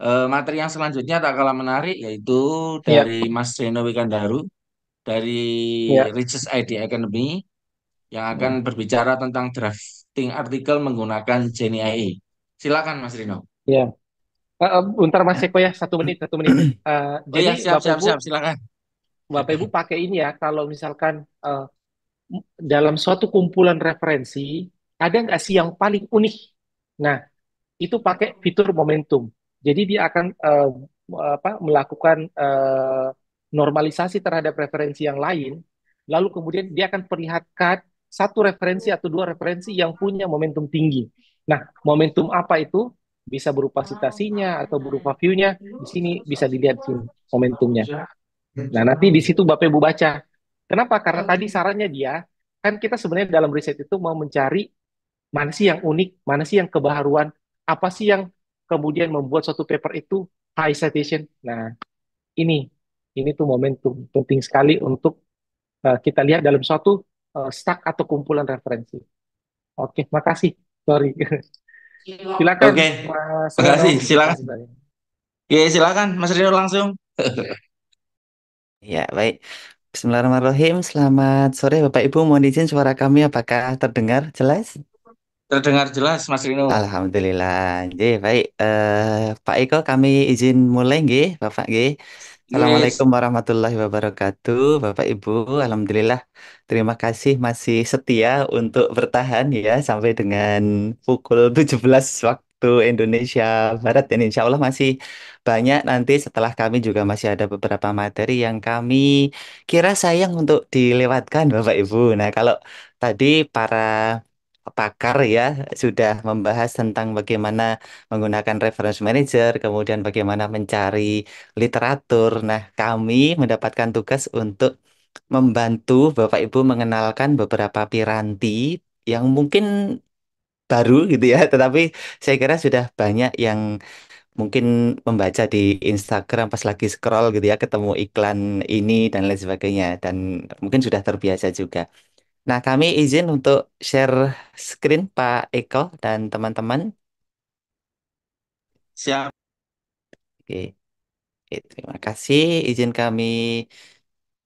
Materi yang selanjutnya tak kalah menarik yaitu Iya, dari Mas Reno Wikandaru dari iya. Research ID Academy yang akan Hmm, berbicara tentang drafting artikel menggunakan Jenny AI. Silakan Mas Reno. iya. Bentar Mas Eko ya, 1 menit, 1 menit. Oh Jadi ya, siap Bapak siap Ibu, siap silakan. Bapak Ibu pakai ini ya, kalau misalkan dalam suatu kumpulan referensi, ada nggak sih yang paling unik? Nah, itu pakai fitur momentum. Jadi dia akan melakukan normalisasi terhadap referensi yang lain, lalu kemudian dia akan perlihatkan satu referensi atau dua referensi yang punya momentum tinggi. Nah, momentum apa itu? Bisa berupa citasinya atau berupa view-nya. Di sini bisa dilihat sini momentumnya. Nah, nanti di situ Bapak Ibu baca. Kenapa? Karena tadi sarannya dia, kan kita sebenarnya dalam riset itu mau mencari mana sih yang unik, mana sih yang kebaharuan, apa sih yang kemudian membuat suatu paper itu high citation. Nah, ini ini tuh momentum penting sekali untuk kita lihat dalam suatu stack atau kumpulan referensi. Oke, makasih. Sorry. Silakan, Oke, Mas Reno. makasih. Silakan. Makasih banyak. Ya, silakan Mas Reno langsung. Ya, baik. Bismillahirrahmanirrahim. Selamat sore Bapak Ibu. Mohon izin suara kami apakah terdengar jelas? Terdengar jelas Mas Reno. Alhamdulillah. Nggih, baik. Pak Eko kami izin mulai nggih, Bapak nggih. Yes. Assalamualaikum warahmatullahi wabarakatuh. Bapak Ibu, alhamdulillah. Terima kasih masih setia untuk bertahan ya sampai dengan pukul 17 waktu Indonesia Barat. Dan insya Allah masih banyak nanti setelah kami juga masih ada beberapa materi yang kami kira sayang untuk dilewatkan Bapak Ibu. Nah, kalau tadi para pakar ya sudah membahas tentang bagaimana menggunakan reference manager, kemudian bagaimana mencari literatur. Nah, kami mendapatkan tugas untuk membantu Bapak Ibu mengenalkan beberapa piranti yang mungkin baru gitu ya, tetapi saya kira sudah banyak yang mungkin membaca di Instagram pas lagi scroll gitu ya, ketemu iklan ini dan lain sebagainya, dan mungkin sudah terbiasa juga. Nah, kami izin untuk share screen Pak Eko dan teman-teman. Siap. Oke, oke, terima kasih. Izin kami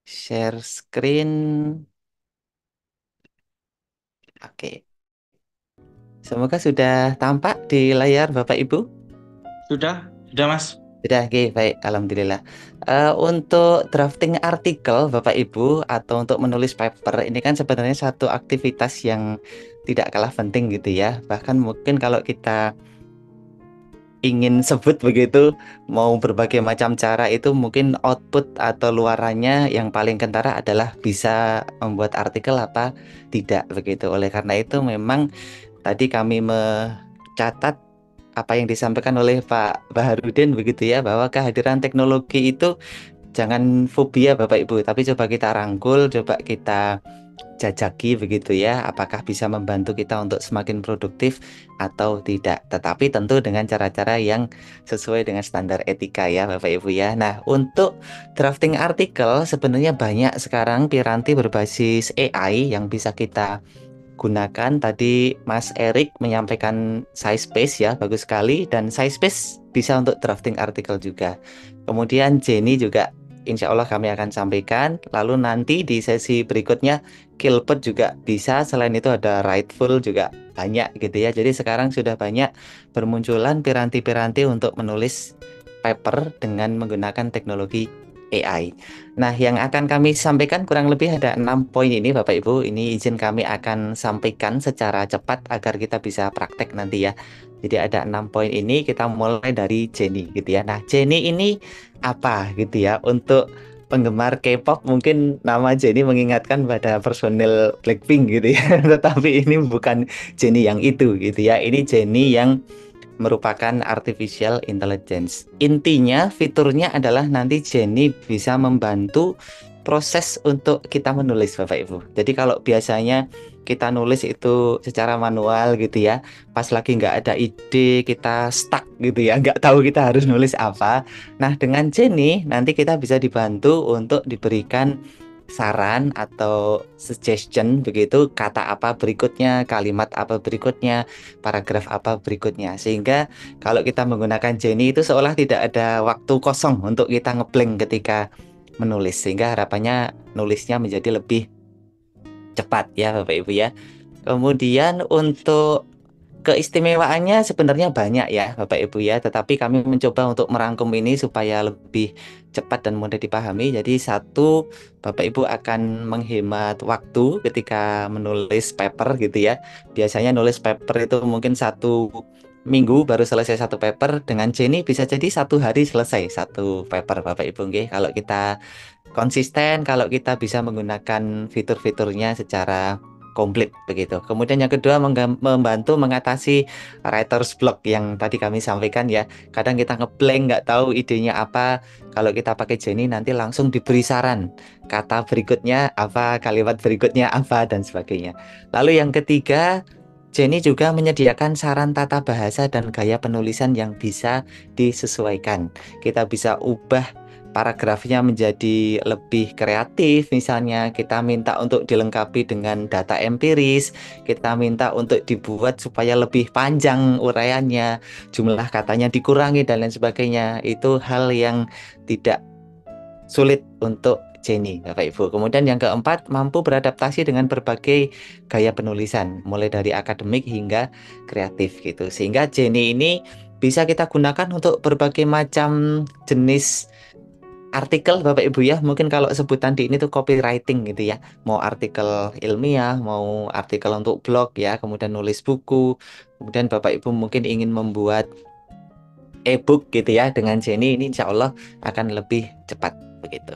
share screen. Oke, semoga sudah tampak di layar Bapak Ibu. Sudah Mas. Sudah, oke, baik, alhamdulillah. Untuk drafting artikel Bapak Ibu atau untuk menulis paper ini kan sebenarnya satu aktivitas yang tidak kalah penting gitu ya. Bahkan mungkin kalau kita ingin sebut begitu, mau berbagai macam cara itu mungkin output atau luarannya yang paling kentara adalah bisa membuat artikel apa tidak begitu. Oleh karena itu memang tadi kami mencatat apa yang disampaikan oleh Pak Baharudin begitu ya, bahwa kehadiran teknologi itu jangan fobia Bapak Ibu, tapi coba kita rangkul, coba kita jajaki begitu ya, apakah bisa membantu kita untuk semakin produktif atau tidak. Tetapi tentu dengan cara-cara yang sesuai dengan standar etika ya Bapak Ibu ya. Nah, untuk drafting artikel sebenarnya banyak sekarang piranti berbasis AI yang bisa kita gunakan. Tadi Mas Erik menyampaikan SciSpace ya, bagus sekali. Dan SciSpace bisa untuk drafting artikel juga. Kemudian Jenny juga insya Allah kami akan sampaikan. Lalu nanti di sesi berikutnya Kilpert juga bisa. Selain itu ada Writeful juga banyak gitu ya. Jadi sekarang sudah banyak bermunculan piranti-piranti untuk menulis paper dengan menggunakan teknologi AI. Nah, yang akan kami sampaikan kurang lebih ada 6 poin ini, Bapak Ibu. Ini izin kami akan sampaikan secara cepat agar kita bisa praktek nanti ya. Jadi ada 6 poin ini, kita mulai dari Jenny gitu ya. Nah, Jenny ini apa gitu ya? Untuk penggemar K-pop mungkin nama Jenny mengingatkan pada personil Blackpink gitu ya. Tetapi ini bukan Jenny yang itu gitu ya. Ini Jenny yang merupakan artificial intelligence. Intinya fiturnya adalah nanti Jenny bisa membantu proses untuk kita menulis Bapak Ibu. Jadi kalau biasanya kita nulis itu secara manual gitu ya, pas lagi nggak ada ide, kita stuck gitu ya, nggak tahu kita harus nulis apa. Nah dengan Jenny nanti kita bisa dibantu untuk diberikan saran atau suggestion begitu, kata apa berikutnya, kalimat apa berikutnya, paragraf apa berikutnya. Sehingga kalau kita menggunakan Jenny itu seolah tidak ada waktu kosong untuk kita ngeblank ketika menulis. Sehingga harapannya nulisnya menjadi lebih cepat ya Bapak Ibu ya. Kemudian untuk keistimewaannya sebenarnya banyak ya Bapak Ibu ya, tetapi kami mencoba untuk merangkum ini supaya lebih cepat dan mudah dipahami. Jadi satu, Bapak Ibu akan menghemat waktu ketika menulis paper gitu ya. Biasanya nulis paper itu mungkin 1 minggu baru selesai satu paper. Dengan Jenny bisa jadi 1 hari selesai satu paper Bapak Ibu nggih. Kalau kita konsisten, kalau kita bisa menggunakan fitur-fiturnya secara komplit begitu. Kemudian yang kedua membantu mengatasi writer's block yang tadi kami sampaikan ya. Kadang kita ngeblank nggak tahu idenya apa. Kalau kita pakai Jenny nanti langsung diberi saran. Kata berikutnya apa, kalimat berikutnya apa dan sebagainya. Lalu yang ketiga, Jenny juga menyediakan saran tata bahasa dan gaya penulisan yang bisa disesuaikan. Kita bisa ubah paragrafnya menjadi lebih kreatif, misalnya kita minta untuk dilengkapi dengan data empiris, kita minta untuk dibuat supaya lebih panjang uraiannya, jumlah katanya dikurangi dan lain sebagainya. Itu hal yang tidak sulit untuk Jenny, Bapak Ibu. Kemudian yang keempat, mampu beradaptasi dengan berbagai gaya penulisan, mulai dari akademik hingga kreatif gitu. Sehingga Jenny ini bisa kita gunakan untuk berbagai macam jenis artikel Bapak Ibu ya. Mungkin kalau sebutan di ini tuh copywriting gitu ya, mau artikel ilmiah, mau artikel untuk blog ya, kemudian nulis buku, kemudian Bapak Ibu mungkin ingin membuat e-book gitu ya, dengan Jenny ini insya Allah akan lebih cepat begitu.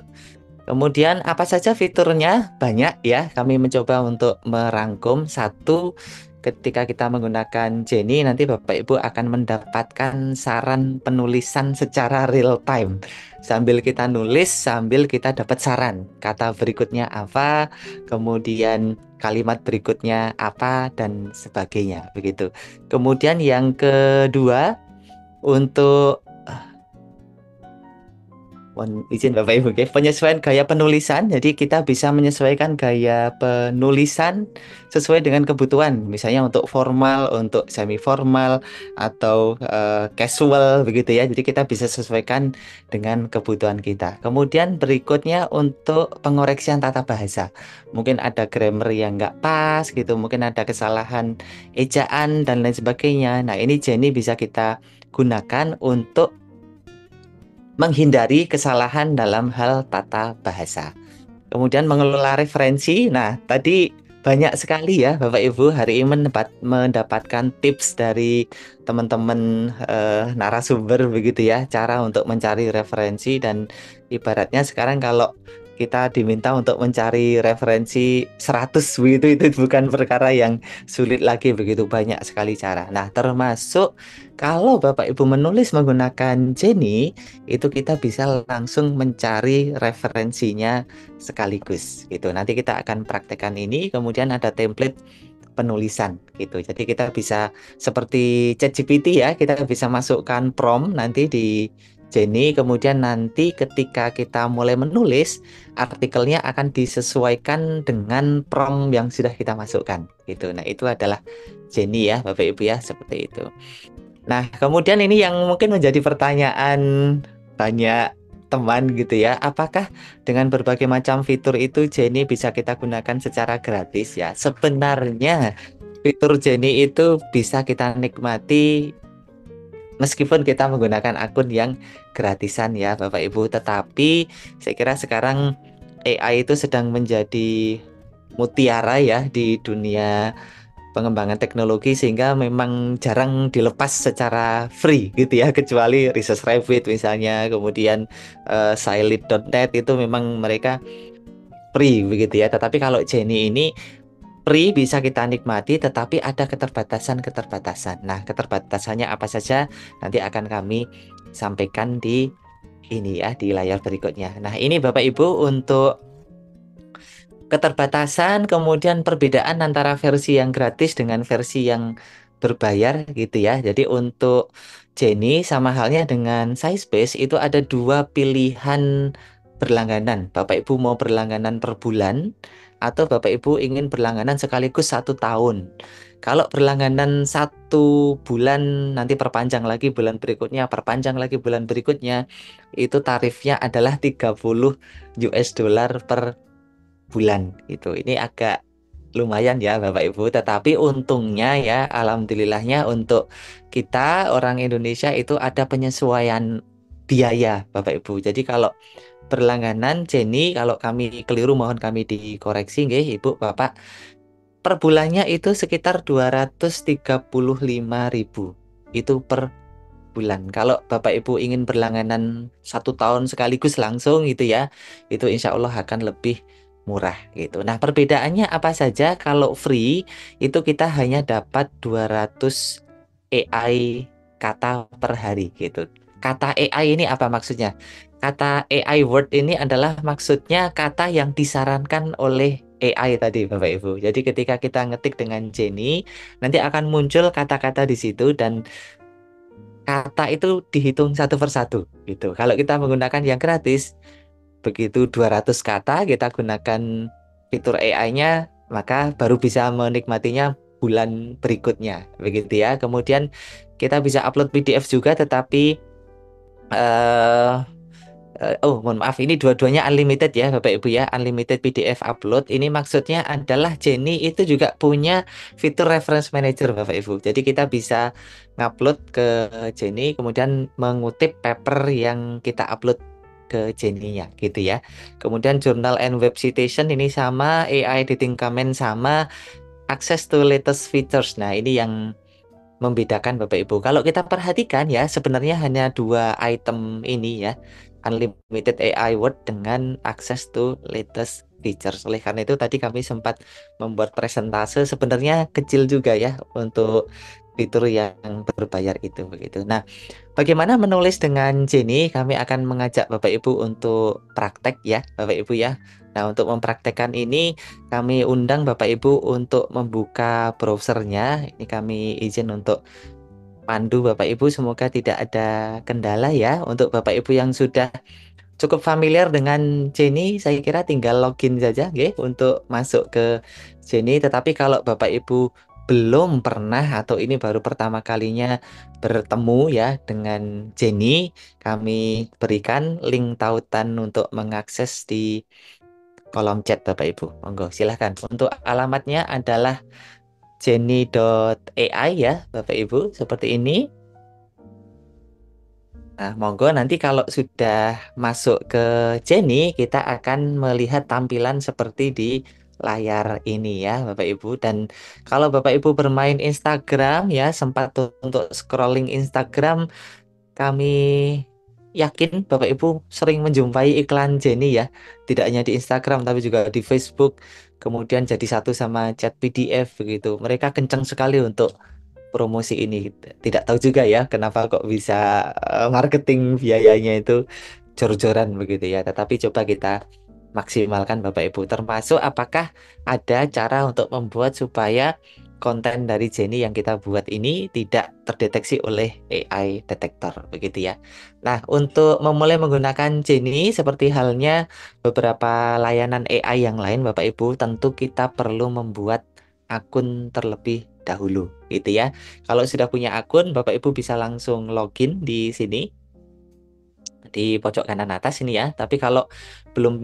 Kemudian apa saja fiturnya? Banyak ya. Kami mencoba untuk merangkum. Satu, ketika kita menggunakan Jenny nanti Bapak Ibu akan mendapatkan saran penulisan secara real time. Sambil kita nulis, sambil kita dapat saran. Kata berikutnya apa, kemudian kalimat berikutnya apa dan sebagainya begitu. Kemudian yang kedua, untuk mohon izin Bapak Ibu, oke. Penyesuaian gaya penulisan. Jadi kita bisa menyesuaikan gaya penulisan sesuai dengan kebutuhan. Misalnya untuk formal, untuk semi formal, atau casual begitu ya. Jadi kita bisa sesuaikan dengan kebutuhan kita. Kemudian berikutnya untuk pengoreksian tata bahasa. Mungkin ada grammar yang nggak pas gitu, mungkin ada kesalahan ejaan dan lain sebagainya. Nah ini Jenny bisa kita gunakan untuk menghindari kesalahan dalam hal tata bahasa. Kemudian mengelola referensi. Nah, tadi banyak sekali ya Bapak Ibu hari ini mendapatkan tips dari teman-teman narasumber begitu ya, cara untuk mencari referensi. Dan ibaratnya sekarang kalau kita diminta untuk mencari referensi 100 begitu, itu bukan perkara yang sulit lagi, begitu banyak sekali cara. Nah, termasuk kalau Bapak Ibu menulis menggunakan Jenny, itu kita bisa langsung mencari referensinya sekaligus gitu. Nanti kita akan praktekkan ini, kemudian ada template penulisan gitu. Jadi kita bisa seperti ChatGPT ya, kita bisa masukkan prompt nanti di Jenny, kemudian nanti ketika kita mulai menulis, artikelnya akan disesuaikan dengan prompt yang sudah kita masukkan gitu. Nah, itu adalah Jenny ya Bapak Ibu ya, seperti itu. Nah, kemudian ini yang mungkin menjadi pertanyaan banyak teman gitu ya. Apakah dengan berbagai macam fitur itu Jenny bisa kita gunakan secara gratis ya? Sebenarnya fitur Jenny itu bisa kita nikmati meskipun kita menggunakan akun yang gratisan ya Bapak Ibu. Tetapi saya kira sekarang AI itu sedang menjadi mutiara ya di dunia pengembangan teknologi, sehingga memang jarang dilepas secara free gitu ya, kecuali Research Rabbit misalnya, kemudian Scilit.net itu memang mereka free begitu ya. Tetapi kalau Jenny ini free bisa kita nikmati, tetapi ada keterbatasan-keterbatasan. Nah, keterbatasannya apa saja nanti akan kami sampaikan di ini ya, di layar berikutnya. Nah, ini Bapak Ibu untuk keterbatasan, kemudian perbedaan antara versi yang gratis dengan versi yang berbayar gitu ya. Jadi untuk Jenny sama halnya dengan Scibase itu ada 2 pilihan berlangganan. Bapak Ibu mau berlangganan per bulan atau Bapak Ibu ingin berlangganan sekaligus 1 tahun. Kalau berlangganan 1 bulan nanti perpanjang lagi bulan berikutnya, perpanjang lagi bulan berikutnya, itu tarifnya adalah 30 US dollar per bulan. Ini agak lumayan ya Bapak Ibu, tetapi untungnya ya, alhamdulillahnya untuk kita orang Indonesia itu ada penyesuaian biaya Bapak Ibu. Jadi kalau berlangganan Jenny, kalau kami keliru mohon kami dikoreksi nggih Ibu Bapak. Per bulannya itu sekitar 235.000 itu per bulan. Kalau Bapak Ibu ingin berlangganan 1 tahun sekaligus langsung gitu ya, itu insya Allah akan lebih murah gitu. Nah, perbedaannya apa saja? Kalau free itu kita hanya dapat 200 AI kata per hari gitu. Kata AI ini apa maksudnya? Kata AI word ini adalah maksudnya kata yang disarankan oleh AI tadi Bapak Ibu. Jadi ketika kita ngetik dengan Jenny, nanti akan muncul kata-kata di situ dan kata itu dihitung satu persatu gitu. Kalau kita menggunakan yang gratis, begitu 200 kata kita gunakan fitur AI-nya, maka baru bisa menikmatinya bulan berikutnya begitu ya. Kemudian kita bisa upload PDF juga, tetapi eh mohon maaf, ini dua-duanya unlimited ya Bapak Ibu ya, unlimited PDF upload. Ini maksudnya adalah Jenny itu juga punya fitur reference manager Bapak Ibu. Jadi kita bisa ngupload ke Jenny, kemudian mengutip paper yang kita upload ke Jenny-nya gitu ya. Kemudian journal and web citation ini sama, AI editing comment sama, access to latest features. Nah, ini yang membedakan Bapak Ibu. Kalau kita perhatikan ya, sebenarnya hanya 2 item ini ya, unlimited AI word dengan access to latest features. Oleh karena itu tadi kami sempat membuat presentase, sebenarnya kecil juga ya untuk fitur yang berbayar itu begitu. Nah, bagaimana menulis dengan Jenny? Kami akan mengajak Bapak Ibu untuk praktek ya, Bapak Ibu ya. Nah, untuk mempraktekkan ini kami undang Bapak Ibu untuk membuka browsernya. Ini kami izin untuk pandu Bapak Ibu, semoga tidak ada kendala ya. Untuk Bapak Ibu yang sudah cukup familiar dengan Jenny, saya kira tinggal login saja untuk masuk ke Jenny. Tetapi kalau Bapak Ibu belum pernah atau ini baru pertama kalinya bertemu ya dengan Jenny, kami berikan link tautan untuk mengakses di kolom chat Bapak Ibu. Monggo silahkan. Untuk alamatnya adalah jenny.ai ya Bapak Ibu, seperti ini. Nah, monggo nanti kalau sudah masuk ke Jenny, kita akan melihat tampilan seperti di layar ini ya Bapak Ibu. Dan kalau Bapak Ibu bermain Instagram ya, sempat untuk scrolling Instagram, kami yakin Bapak Ibu sering menjumpai iklan Jenny ya. Tidak hanya di Instagram tapi juga di Facebook. Kemudian jadi satu sama chat PDF begitu. Mereka kencang sekali untuk promosi ini. Tidak tahu juga ya kenapa kok bisa marketing biayanya itu jor-joran begitu ya. Tetapi coba kita maksimalkan Bapak Ibu. Termasuk apakah ada cara untuk membuat supaya konten dari Jenny yang kita buat ini tidak terdeteksi oleh AI detektor begitu ya. Nah, untuk memulai menggunakan Jenny seperti halnya beberapa layanan AI yang lain Bapak Ibu, tentu kita perlu membuat akun terlebih dahulu gitu ya. Kalau sudah punya akun, Bapak Ibu bisa langsung login di sini di pojok kanan atas ini ya. Tapi kalau belum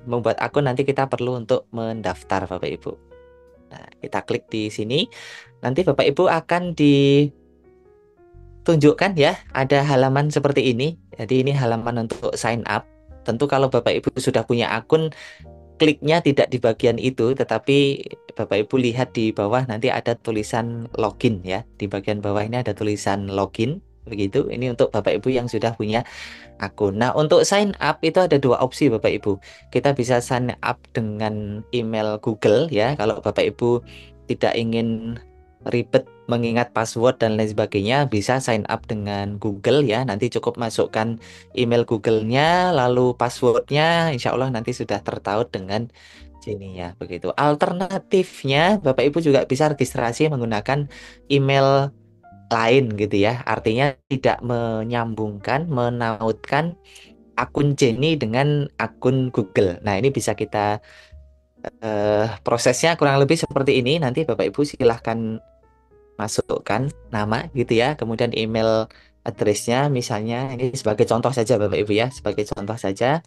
membuat akun, nanti kita perlu untuk mendaftar Bapak Ibu. Nah, kita klik di sini. Nanti Bapak Ibu akan ditunjukkan ya, ada halaman seperti ini. Jadi ini halaman untuk sign up. Tentu kalau Bapak Ibu sudah punya akun, kliknya tidak di bagian itu, tetapi Bapak Ibu lihat di bawah nanti ada tulisan login ya. Di bagian bawah ini ada tulisan login. Begitu, ini untuk Bapak Ibu yang sudah punya akun. Nah, untuk sign up itu ada 2 opsi Bapak Ibu. Kita bisa sign up dengan email Google ya. Kalau Bapak Ibu tidak ingin ribet mengingat password dan lain sebagainya, bisa sign up dengan Google ya. Nanti cukup masukkan email Google-nya, lalu passwordnya, insya Allah nanti sudah tertaut dengan Jenny ya. Begitu. Alternatifnya, Bapak Ibu juga bisa registrasi menggunakan email lain gitu ya. Artinya tidak menyambungkan, menautkan akun Jenny dengan akun Google. Nah, ini bisa kita prosesnya kurang lebih seperti ini. Nanti Bapak Ibu silahkan masukkan nama gitu ya, kemudian email address-nya misalnya, ini sebagai contoh saja Bapak Ibu ya, sebagai contoh saja.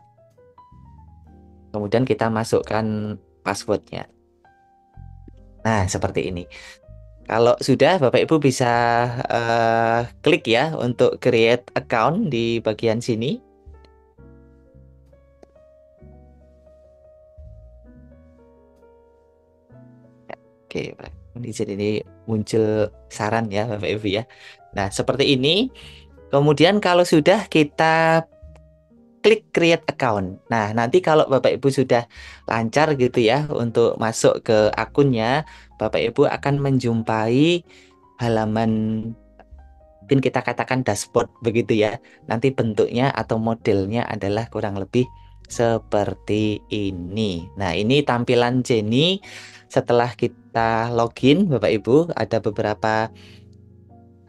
Kemudian kita masukkan passwordnya. Nah, seperti ini. Kalau sudah, Bapak Ibu bisa klik ya untuk create account di bagian sini. Oke, Pak. Di sini muncul saran ya Bapak Ibu ya. Nah, seperti ini. Kemudian kalau sudah, kita klik create account. Nah, nanti kalau Bapak Ibu sudah lancar gitu ya untuk masuk ke akunnya, Bapak Ibu akan menjumpai halaman, mungkin kita katakan dashboard begitu ya. Nanti bentuknya atau modelnya adalah kurang lebih seperti ini. Nah, ini tampilan Jenny setelah kita login Bapak Ibu. Ada beberapa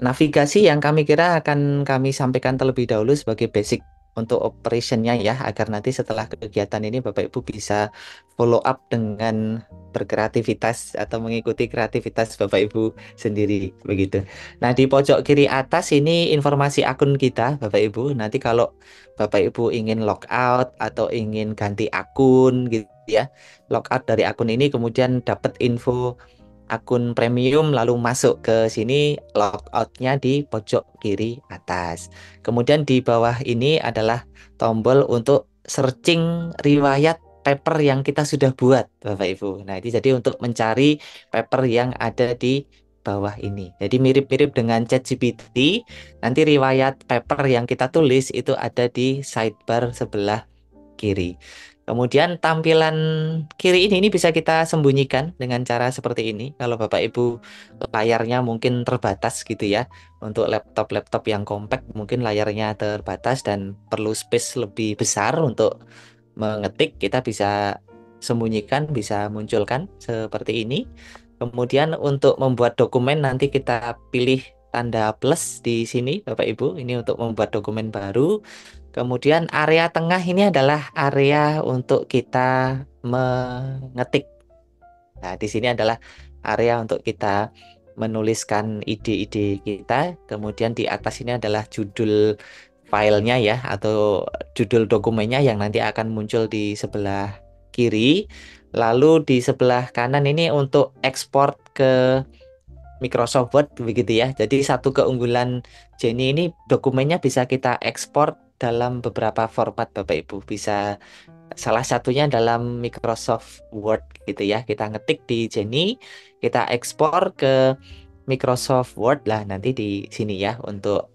navigasi yang kami kira akan kami sampaikan terlebih dahulu sebagai basic untuk operationnya ya, agar nanti setelah kegiatan ini Bapak Ibu bisa follow up dengan berkreativitas atau mengikuti kreativitas Bapak Ibu sendiri begitu. Nah, di pojok kiri atas ini informasi akun kita Bapak Ibu. Nanti kalau Bapak Ibu ingin logout atau ingin ganti akun gitu ya, logout dari akun ini kemudian dapat info akun premium lalu masuk ke sini, logoutnya di pojok kiri atas. Kemudian di bawah ini adalah tombol untuk searching riwayat paper yang kita sudah buat Bapak Ibu. Nah, ini jadi untuk mencari paper yang ada di bawah ini. Jadi mirip-mirip dengan ChatGPT. Nanti riwayat paper yang kita tulis itu ada di sidebar sebelah kiri. Kemudian tampilan kiri ini bisa kita sembunyikan dengan cara seperti ini. Kalau Bapak Ibu layarnya mungkin terbatas gitu ya. Untuk laptop-laptop yang compact mungkin layarnya terbatas dan perlu space lebih besar untuk mengetik, kita bisa sembunyikan, bisa munculkan seperti ini. Kemudian untuk membuat dokumen nanti kita pilih tanda plus di sini Bapak Ibu. Ini untuk membuat dokumen baru. Kemudian area tengah ini adalah area untuk kita mengetik. Nah, di sini adalah area untuk kita menuliskan ide-ide kita. Kemudian di atas ini adalah judul filenya ya, atau judul dokumennya yang nanti akan muncul di sebelah kiri. Lalu di sebelah kanan ini untuk ekspor ke Microsoft Word begitu ya. Jadi satu keunggulan Jenny ini, dokumennya bisa kita ekspor dalam beberapa format Bapak Ibu. Bisa salah satunya dalam Microsoft Word gitu ya. Kita ngetik di Jenny, kita ekspor ke Microsoft Word lah nanti di sini ya untuk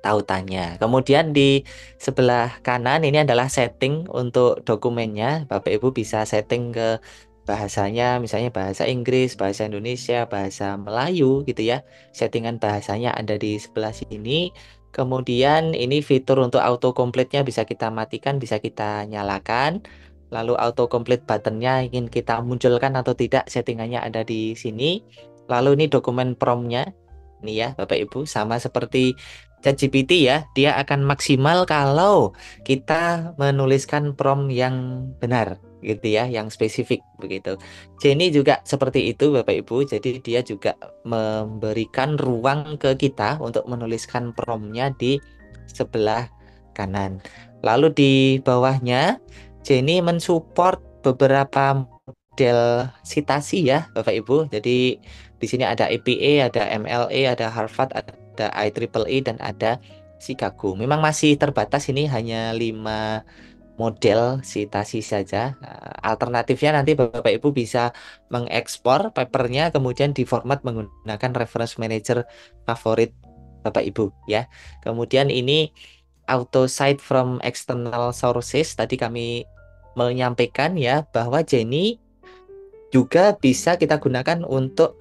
tautannya. Kemudian di sebelah kanan ini adalah setting untuk dokumennya. Bapak Ibu bisa setting ke bahasanya, misalnya bahasa Inggris, bahasa Indonesia, bahasa Melayu gitu ya. Settingan bahasanya ada di sebelah sini. Kemudian ini fitur untuk autocomplete-nya bisa kita matikan, bisa kita nyalakan. Lalu autocomplete buttonnya ingin kita munculkan atau tidak, settingannya ada di sini. Lalu ini dokumen prompt-nya. Ini ya Bapak Ibu, sama seperti ChatGPT ya, dia akan maksimal kalau kita menuliskan prompt yang benar gitu ya, yang spesifik begitu. Jenny juga seperti itu Bapak Ibu, jadi dia juga memberikan ruang ke kita untuk menuliskan promptnya di sebelah kanan. Lalu di bawahnya Jenny mensupport beberapa model citasi ya Bapak Ibu. Jadi di sini ada APA, ada MLA, ada Harvard, ada IEEE dan ada Chicago. Memang masih terbatas, ini hanya 5 model citasi saja. Alternatifnya nanti Bapak Ibu bisa mengekspor papernya kemudian diformat menggunakan reference manager favorit Bapak Ibu ya. Kemudian ini auto cite from external sources. Tadi kami menyampaikan ya bahwa Jenny juga bisa kita gunakan untuk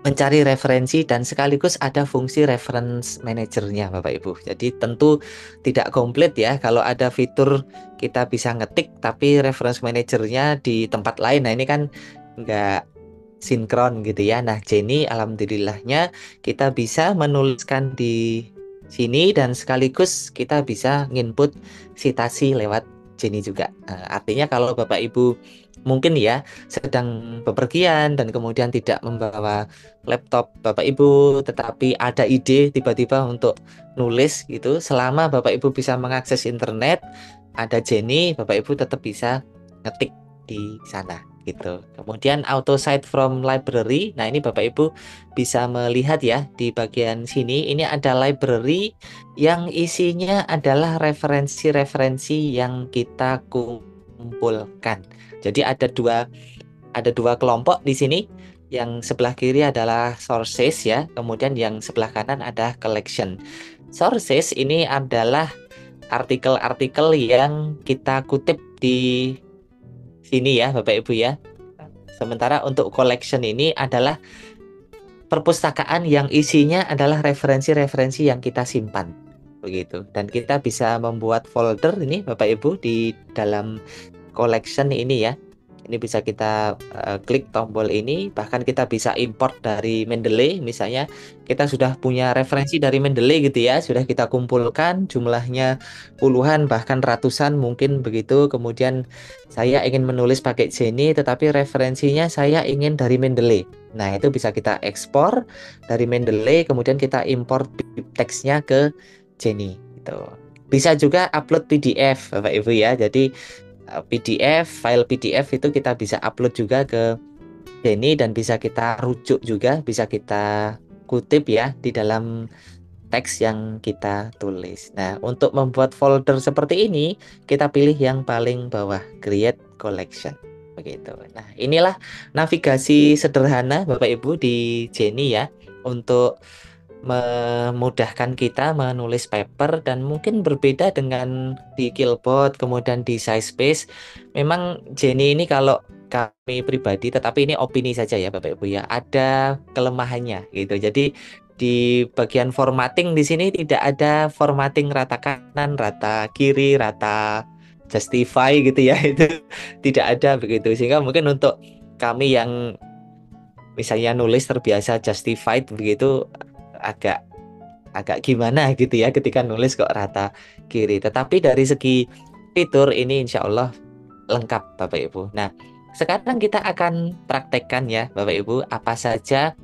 mencari referensi dan sekaligus ada fungsi reference manajernya Bapak Ibu. Jadi tentu tidak komplit ya kalau ada fitur kita bisa ngetik tapi reference manajernya di tempat lain. Nah, ini kan nggak sinkron gitu ya. Nah, Jenny alhamdulillahnya kita bisa menuliskan di sini dan sekaligus kita bisa nginput citasi lewat Jenny juga. Artinya kalau Bapak Ibu mungkin ya sedang bepergian dan kemudian tidak membawa laptop Bapak Ibu, tetapi ada ide tiba-tiba untuk nulis gitu, selama Bapak Ibu bisa mengakses internet, ada Jenny, Bapak Ibu tetap bisa ngetik di sana gitu. Kemudian auto cite from library. Nah, ini Bapak Ibu bisa melihat ya di bagian sini, ini ada library yang isinya adalah referensi-referensi yang kita kumpulkan. Jadi ada dua kelompok di sini. Yang sebelah kiri adalah sources ya, kemudian yang sebelah kanan ada collection. Sources ini adalah artikel-artikel yang kita kutip di sini ya Bapak Ibu ya. Sementara untuk collection ini adalah perpustakaan yang isinya adalah referensi-referensi yang kita simpan begitu. Dan kita bisa membuat folder ini Bapak Ibu di dalam collection ini ya. Ini bisa kita klik tombol ini, bahkan kita bisa import dari Mendeley misalnya. Kita sudah punya referensi dari Mendeley gitu ya, sudah kita kumpulkan jumlahnya puluhan bahkan ratusan mungkin begitu. Kemudian saya ingin menulis pakai Jenny tetapi referensinya saya ingin dari Mendeley. Nah, itu bisa kita ekspor dari Mendeley, kemudian kita import teksnya ke Jenny gitu. Bisa juga upload PDF Bapak Ibu ya. Jadi file PDF itu kita bisa upload juga ke Jenny dan bisa kita rujuk juga, bisa kita kutip ya di dalam teks yang kita tulis. Nah, untuk membuat folder seperti ini, kita pilih yang paling bawah, Create Collection. Begitu. Nah, inilah navigasi sederhana Bapak Ibu di Jenny ya, untuk memudahkan kita menulis paper dan mungkin berbeda dengan di Killbot, kemudian di SciSpace. Memang Jenny ini kalau kami pribadi, tetapi ini opini saja ya Bapak Ibu ya, ada kelemahannya gitu. Jadi di bagian formatting di sini tidak ada formatting rata kanan, rata kiri, rata justify gitu ya. Itu tidak ada begitu. Sehingga mungkin untuk kami yang misalnya nulis terbiasa justified begitu agak gimana gitu ya ketika nulis kok rata kiri. Tetapi dari segi fitur ini insya Allah lengkap Bapak Ibu. Nah, sekarang kita akan praktekkan ya Bapak Ibu apa saja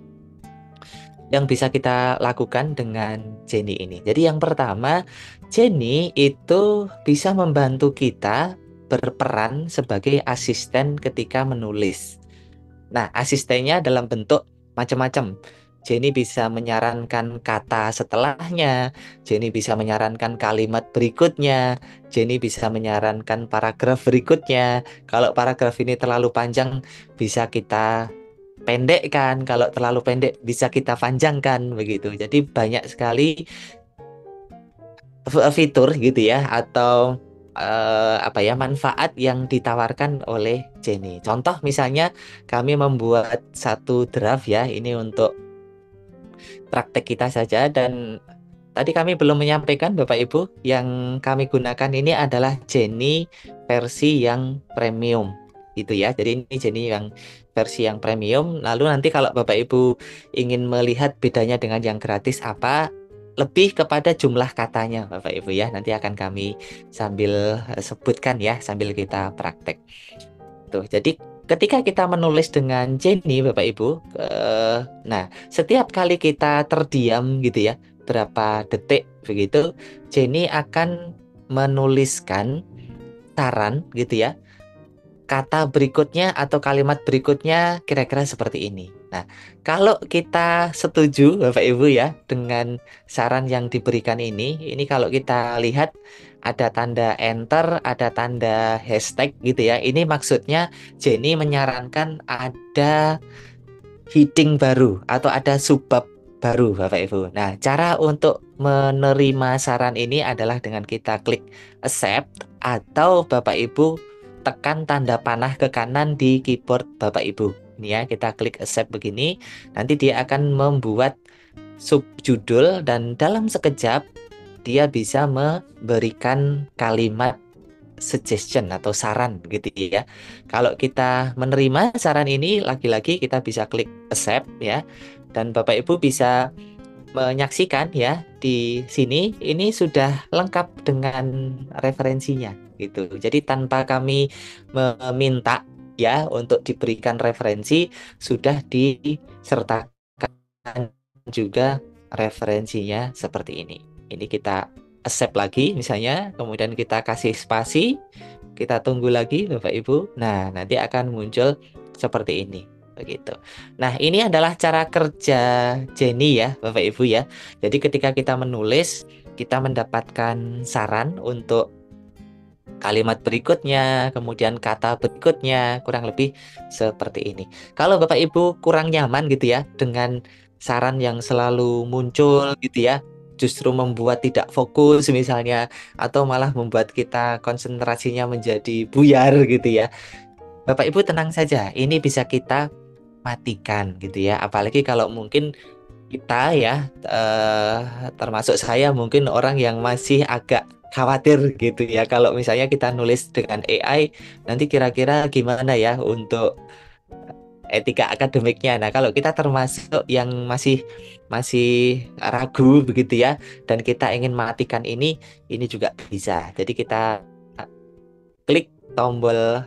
yang bisa kita lakukan dengan Jenny ini. Jadi yang pertama, Jenny itu bisa membantu kita berperan sebagai asisten ketika menulis. Nah, asistennya dalam bentuk macam-macam. Jenny bisa menyarankan kata setelahnya, Jenny bisa menyarankan kalimat berikutnya, Jenny bisa menyarankan paragraf berikutnya. Kalau paragraf ini terlalu panjang, bisa kita pendekkan. Kalau terlalu pendek, bisa kita panjangkan begitu. Jadi banyak sekali fitur gitu ya, atau manfaat yang ditawarkan oleh Jenny. Contoh misalnya kami membuat satu draft ya, ini untuk praktek kita saja, dan tadi kami belum menyampaikan Bapak Ibu, yang kami gunakan ini adalah Jenny versi yang premium gitu ya. Jadi ini Jenny yang versi yang premium. Lalu nanti kalau Bapak Ibu ingin melihat bedanya dengan yang gratis apa, lebih kepada jumlah katanya Bapak Ibu ya. Nanti akan kami sambil sebutkan ya sambil kita praktek. Tuh, jadi ketika kita menulis dengan Jenny Bapak Ibu, nah setiap kali kita terdiam gitu ya, berapa detik begitu, Jenny akan menuliskan saran gitu ya, kata berikutnya atau kalimat berikutnya kira-kira seperti ini. Nah, kalau kita setuju Bapak Ibu ya dengan saran yang diberikan ini kalau kita lihat ada tanda enter, ada tanda hashtag gitu ya. Ini maksudnya Jenny menyarankan ada heading baru atau ada subbab baru Bapak Ibu. Nah, cara untuk menerima saran ini adalah dengan kita klik accept atau Bapak Ibu tekan tanda panah ke kanan di keyboard Bapak Ibu. Ini ya, kita klik accept begini, nanti dia akan membuat subjudul dan dalam sekejap dia bisa memberikan kalimat suggestion atau saran gitu ya. Kalau kita menerima saran ini, lagi-lagi kita bisa klik accept ya. Dan Bapak Ibu bisa menyaksikan ya di sini ini sudah lengkap dengan referensinya gitu. Jadi tanpa kami meminta ya untuk diberikan referensi, sudah disertakan juga referensinya seperti ini. Ini kita accept lagi misalnya, kemudian kita kasih spasi, kita tunggu lagi Bapak Ibu. Nah, nanti akan muncul seperti ini. Begitu. Nah, ini adalah cara kerja Jenny ya, Bapak Ibu ya. Jadi ketika kita menulis, kita mendapatkan saran untuk kalimat berikutnya, kemudian kata berikutnya, kurang lebih seperti ini. Kalau Bapak Ibu kurang nyaman gitu ya dengan saran yang selalu muncul gitu ya, justru membuat tidak fokus misalnya, atau malah membuat kita konsentrasinya menjadi buyar gitu ya. Bapak Ibu tenang saja, ini bisa kita matikan gitu ya. Apalagi kalau mungkin kita ya, termasuk saya mungkin orang yang masih agak khawatir gitu ya. Kalau misalnya kita nulis dengan AI, nanti kira-kira gimana ya untuk etika akademiknya. Nah, kalau kita termasuk yang masih masih ragu begitu ya, dan kita ingin matikan ini juga bisa. Jadi kita klik tombol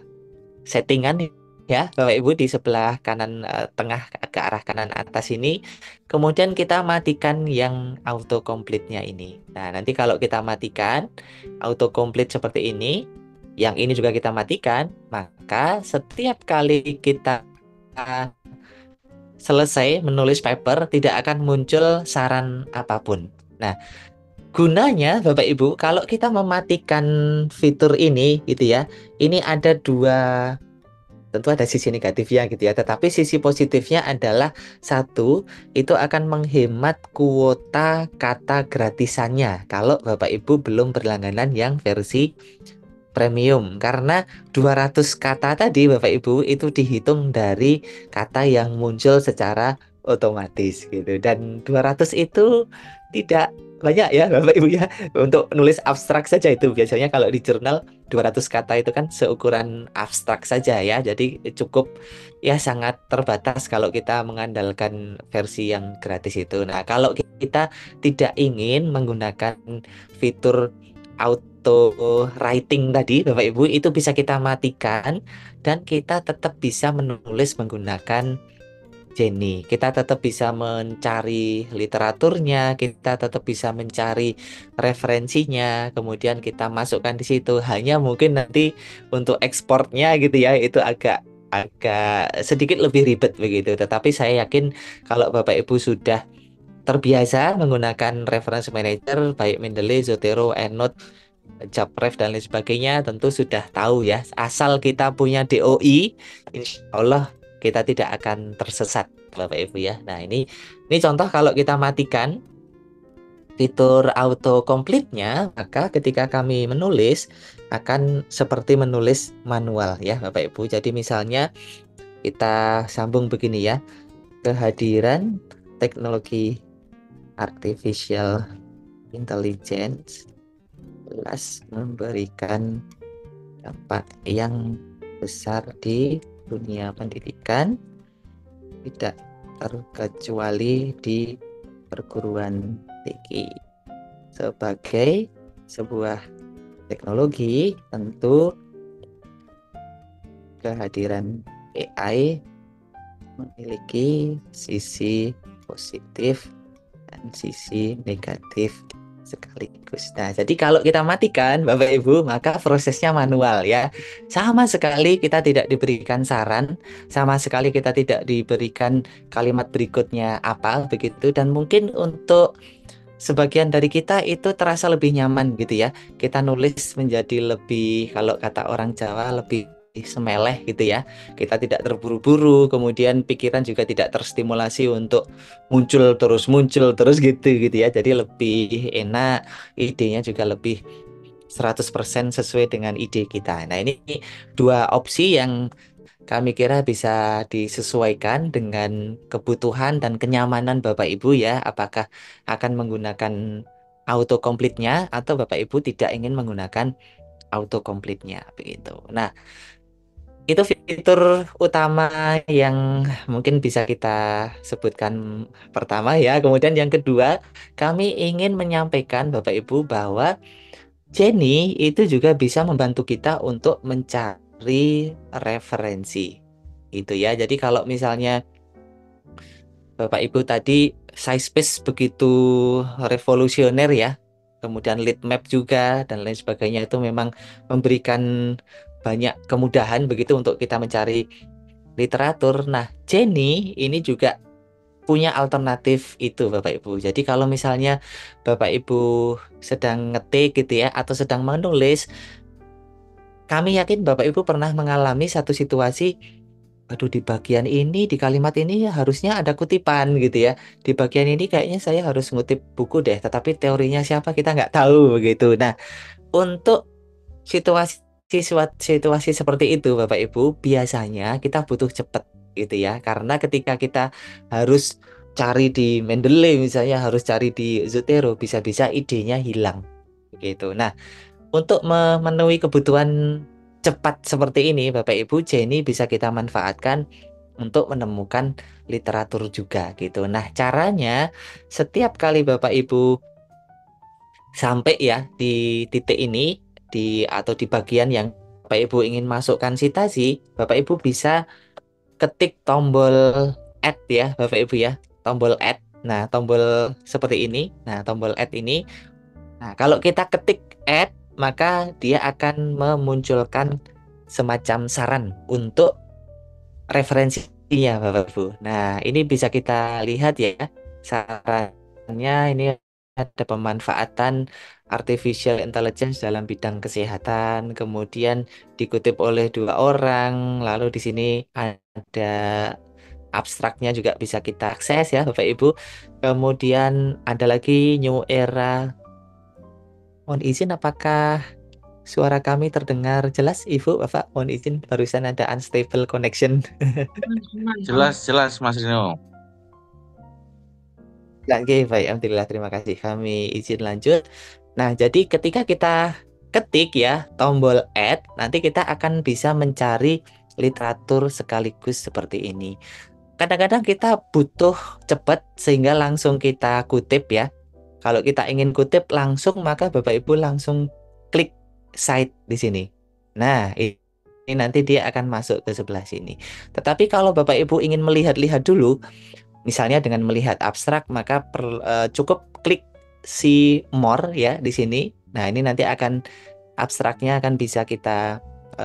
settingan ya Bapak Ibu di sebelah kanan tengah ke arah kanan atas ini, kemudian kita matikan yang autocomplete-nya ini. Nah, nanti kalau kita matikan autocomplete seperti ini, yang ini juga kita matikan, maka setiap kali kita selesai menulis paper tidak akan muncul saran apapun. Nah, gunanya Bapak Ibu kalau kita mematikan fitur ini gitu ya, ini ada dua. Tentu ada sisi negatifnya gitu ya, tetapi sisi positifnya adalah satu, itu akan menghemat kuota kata gratisannya kalau Bapak Ibu belum berlangganan yang versi premium, karena 200 kata tadi Bapak Ibu itu dihitung dari kata yang muncul secara otomatis gitu, dan 200 itu tidak banyak ya Bapak Ibu ya. Untuk nulis abstrak saja itu biasanya kalau di jurnal 200 kata itu kan seukuran abstrak saja ya. Jadi cukup ya, sangat terbatas kalau kita mengandalkan versi yang gratis itu. Nah, kalau kita tidak ingin menggunakan fitur auto writing tadi Bapak Ibu, itu bisa kita matikan dan kita tetap bisa menulis menggunakan Jenny. Kita tetap bisa mencari literaturnya, kita tetap bisa mencari referensinya, kemudian kita masukkan di situ. Hanya mungkin nanti untuk ekspornya gitu ya, itu agak agak sedikit lebih ribet begitu. Tetapi saya yakin kalau Bapak Ibu sudah terbiasa menggunakan reference manager baik Mendeley, Zotero, EndNote, Japref dan lain sebagainya, tentu sudah tahu ya. Asal kita punya DOI, insya Allah kita tidak akan tersesat Bapak Ibu ya. Nah, ini contoh kalau kita matikan fitur auto complete-nya, maka ketika kami menulis akan seperti menulis manual ya Bapak Ibu. Jadi misalnya kita sambung begini ya. Kehadiran teknologi artificial intelligence jelas memberikan dampak yang besar di dunia pendidikan, tidak terkecuali di perguruan tinggi. Sebagai sebuah teknologi, tentu kehadiran AI memiliki sisi positif dan sisi negatif sekaligus. Nah, jadi kalau kita matikan Bapak Ibu, maka prosesnya manual ya. Sama sekali kita tidak diberikan saran, sama sekali kita tidak diberikan kalimat berikutnya apa begitu, dan mungkin untuk sebagian dari kita itu terasa lebih nyaman gitu ya. Kita nulis menjadi lebih, kalau kata orang Jawa, lebih semeleh gitu ya. Kita tidak terburu-buru, kemudian pikiran juga tidak terstimulasi untuk muncul terus gitu ya. Jadi lebih enak, idenya juga lebih 100% sesuai dengan ide kita. Nah, ini dua opsi yang kami kira bisa disesuaikan dengan kebutuhan dan kenyamanan Bapak Ibu ya. Apakah akan menggunakan autocomplete-nya atau Bapak Ibu tidak ingin menggunakan autocomplete-nya begitu. Nah, Itu fitur utama yang mungkin bisa kita sebutkan pertama ya. Kemudian yang kedua, kami ingin menyampaikan Bapak Ibu bahwa Jenny itu juga bisa membantu kita untuk mencari referensi. Itu ya. Jadi kalau misalnya Bapak Ibu tadi Syspace begitu revolusioner ya. Kemudian lead map juga dan lain sebagainya itu memang memberikan banyak kemudahan begitu untuk kita mencari literatur. Nah, Jenny ini juga punya alternatif itu Bapak Ibu. Jadi kalau misalnya Bapak Ibu sedang ngetik gitu ya atau sedang menulis, kami yakin Bapak Ibu pernah mengalami satu situasi, aduh di bagian ini, di kalimat ini harusnya ada kutipan gitu ya. Di bagian ini kayaknya saya harus ngutip buku deh, tetapi teorinya siapa kita nggak tahu begitu. Nah, untuk situasi seperti itu Bapak Ibu, biasanya kita butuh cepat gitu ya. Karena ketika kita harus cari di Mendeley misalnya, harus cari di Zotero, bisa-bisa idenya hilang gitu. Nah, untuk memenuhi kebutuhan cepat seperti ini, Bapak Ibu, Jenny bisa kita manfaatkan untuk menemukan literatur juga gitu. Nah, caranya setiap kali Bapak Ibu sampai ya di titik ini atau di bagian yang Bapak Ibu ingin masukkan sitasi, Bapak Ibu bisa ketik tombol add ya, Bapak Ibu ya, tombol add. Nah, tombol seperti ini. Nah, tombol add ini. Nah, kalau kita ketik add, maka dia akan memunculkan semacam saran untuk referensinya Bapak Ibu. Nah, ini bisa kita lihat ya. Sarannya ini ada pemanfaatan artificial intelligence dalam bidang kesehatan, kemudian dikutip oleh 2 orang, lalu di sini ada abstraknya juga bisa kita akses ya Bapak Ibu. Kemudian ada lagi new era. Mohon izin apakah suara kami terdengar jelas Ibu, Bapak? Mohon izin barusan ada unstable connection. Jelas Mas Rino. Oke, baik. Alhamdulillah, terima kasih. Kami izin lanjut. Nah, jadi ketika kita ketik ya tombol add, nanti kita akan bisa mencari literatur sekaligus seperti ini. Kadang-kadang kita butuh cepat sehingga langsung kita kutip ya. Kalau kita ingin kutip langsung, maka Bapak Ibu langsung klik cite di sini. Nah, ini nanti dia akan masuk ke sebelah sini. Tetapi kalau Bapak Ibu ingin melihat-lihat dulu, misalnya dengan melihat abstrak, maka cukup klik si more ya di sini. Nah, ini nanti akan abstraknya akan bisa kita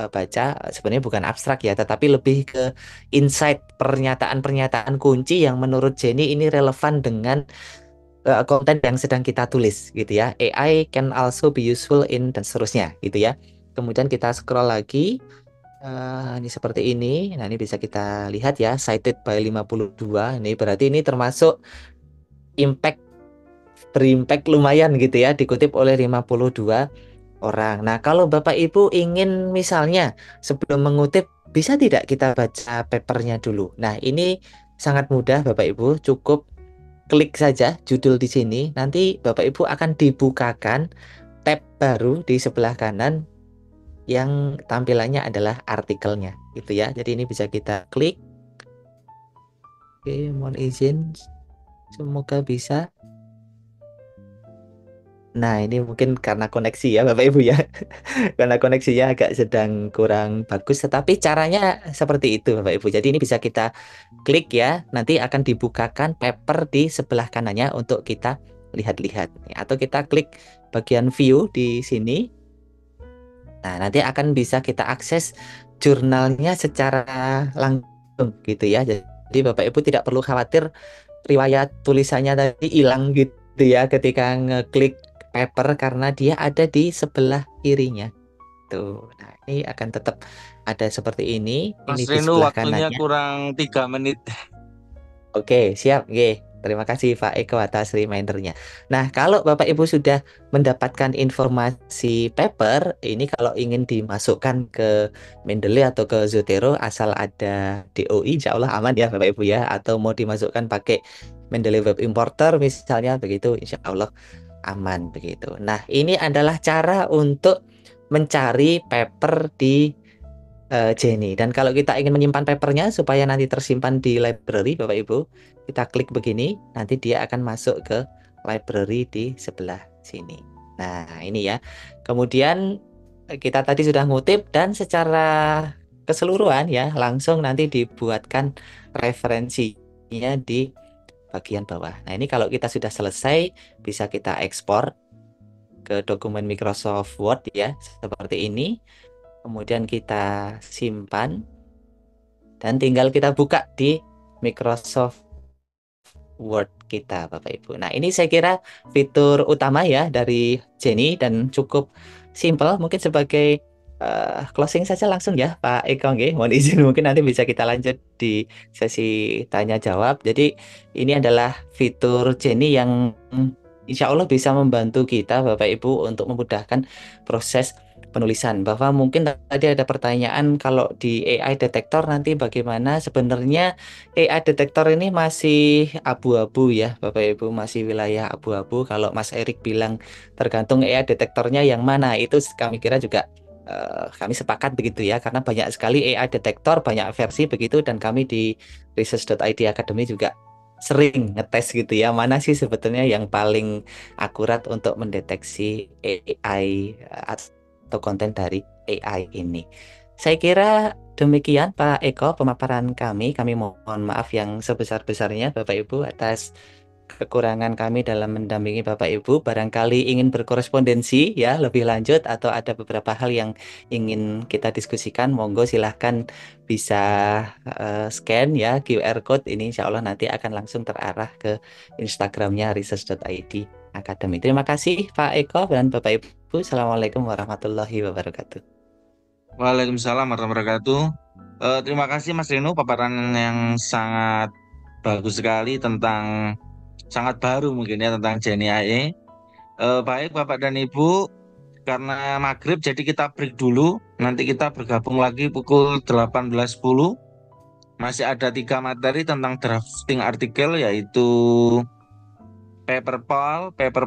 baca. Sebenarnya bukan abstrak ya, tetapi lebih ke insight, pernyataan-pernyataan kunci yang menurut Jenny ini relevan dengan konten yang sedang kita tulis gitu ya. AI can also be useful in dan seterusnya gitu ya. Kemudian kita scroll lagi. Ini seperti ini. Nah, ini bisa kita lihat ya, cited by 52. Ini berarti ini termasuk berimpact lumayan gitu ya, dikutip oleh 52 orang. Nah, kalau Bapak Ibu ingin misalnya sebelum mengutip, bisa tidak kita baca papernya dulu? Nah, ini sangat mudah Bapak Ibu, cukup klik saja judul di sini. Nanti Bapak Ibu akan dibukakan tab baru di sebelah kanan yang tampilannya adalah artikelnya gitu ya. Jadi ini bisa kita klik. Oke, mohon izin. Semoga bisa. Nah, ini mungkin karena koneksi ya Bapak Ibu ya. Karena koneksinya agak sedang kurang bagus, tetapi caranya seperti itu Bapak Ibu. Jadi ini bisa kita klik ya, nanti akan dibukakan paper di sebelah kanannya untuk kita lihat-lihat. Atau kita klik bagian view di sini. Nah, nanti akan bisa kita akses jurnalnya secara langsung gitu ya. Jadi Bapak Ibu tidak perlu khawatir riwayat tulisannya tadi hilang gitu ya ketika ngeklik paper karena dia ada di sebelah kirinya. Tuh. Nah, ini akan tetap ada seperti ini. Mas Ini di Rino sebelah waktunya kanannya. kurang 3 menit. Oke, siap. Oke. Terima kasih Pak Eko atas remindernya. Nah, kalau Bapak Ibu sudah mendapatkan informasi paper, ini kalau ingin dimasukkan ke Mendeley atau ke Zotero, asal ada DOI, insya Allah aman ya Bapak Ibu ya. Atau mau dimasukkan pakai Mendeley Web Importer misalnya, begitu, insya Allah aman begitu. Nah, ini adalah cara untuk mencari paper di Jenny. Dan kalau kita ingin menyimpan papernya supaya nanti tersimpan di library, Bapak Ibu, kita klik begini, nanti dia akan masuk ke library di sebelah sini. Nah, ini ya. Kemudian kita tadi sudah ngutip dan secara keseluruhan ya, langsung nanti dibuatkan referensinya di bagian bawah. Nah, ini kalau kita sudah selesai, bisa kita ekspor ke dokumen Microsoft Word ya, seperti ini. Kemudian kita simpan dan tinggal kita buka di Microsoft Word kita, Bapak Ibu. Nah, ini saya kira fitur utama ya dari Jenny dan cukup simple. Mungkin sebagai closing saja langsung ya, Pak Eko. Nggih. Mohon izin mungkin nanti bisa kita lanjut di sesi tanya jawab. Jadi ini adalah fitur Jenny yang insya Allah bisa membantu kita, Bapak Ibu, untuk memudahkan proses penulisan. Bahwa mungkin tadi ada pertanyaan kalau di AI detektor nanti bagaimana sebenarnya AI detektor ini masih abu-abu ya, Bapak Ibu, masih wilayah abu-abu. Kalau Mas Erik bilang tergantung AI detektornya yang mana, itu kami kira juga kami sepakat begitu ya, karena banyak sekali AI detektor, banyak versi begitu, dan kami di research.id Academy juga sering ngetes gitu ya, mana sih sebetulnya yang paling akurat untuk mendeteksi AI atau konten dari AI ini. Saya kira demikian Pak Eko pemaparan kami. Kami mohon maaf yang sebesar-besarnya Bapak Ibu atas kekurangan kami dalam mendampingi Bapak Ibu. Barangkali ingin berkorespondensi ya lebih lanjut atau ada beberapa hal yang ingin kita diskusikan, monggo silahkan bisa scan ya QR code ini, insya Allah nanti akan langsung terarah ke Instagramnya research.id Academy. Terima kasih Pak Eko dan Bapak Ibu. Assalamualaikum warahmatullahi wabarakatuh. Waalaikumsalam warahmatullahi wabarakatuh. Terima kasih Mas Reno, paparan yang sangat bagus sekali tentang sangat baru mungkin ya tentang Jenny AI. Baik Bapak dan Ibu, karena maghrib jadi kita break dulu. Nanti kita bergabung lagi pukul 18.10. Masih ada 3 materi tentang drafting artikel, yaitu paper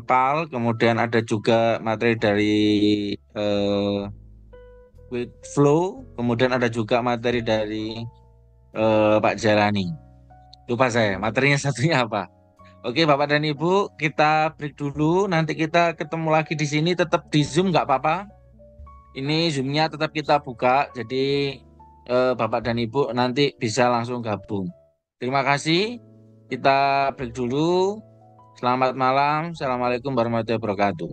pal, kemudian ada juga materi dari eh, with flow, kemudian ada juga materi dari Pak Jalani. Lupa saya, materinya satunya apa. Oke, Bapak dan Ibu, kita break dulu. Nanti kita ketemu lagi di sini, tetap di Zoom nggak apa-apa. Ini Zoom-nya tetap kita buka, jadi Bapak dan Ibu nanti bisa langsung gabung. Terima kasih. Kita break dulu. Selamat malam. Assalamualaikum warahmatullahi wabarakatuh.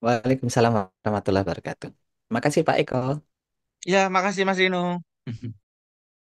Waalaikumsalam warahmatullahi wabarakatuh. Terima kasih Pak Eko. Ya, makasih Mas Rino.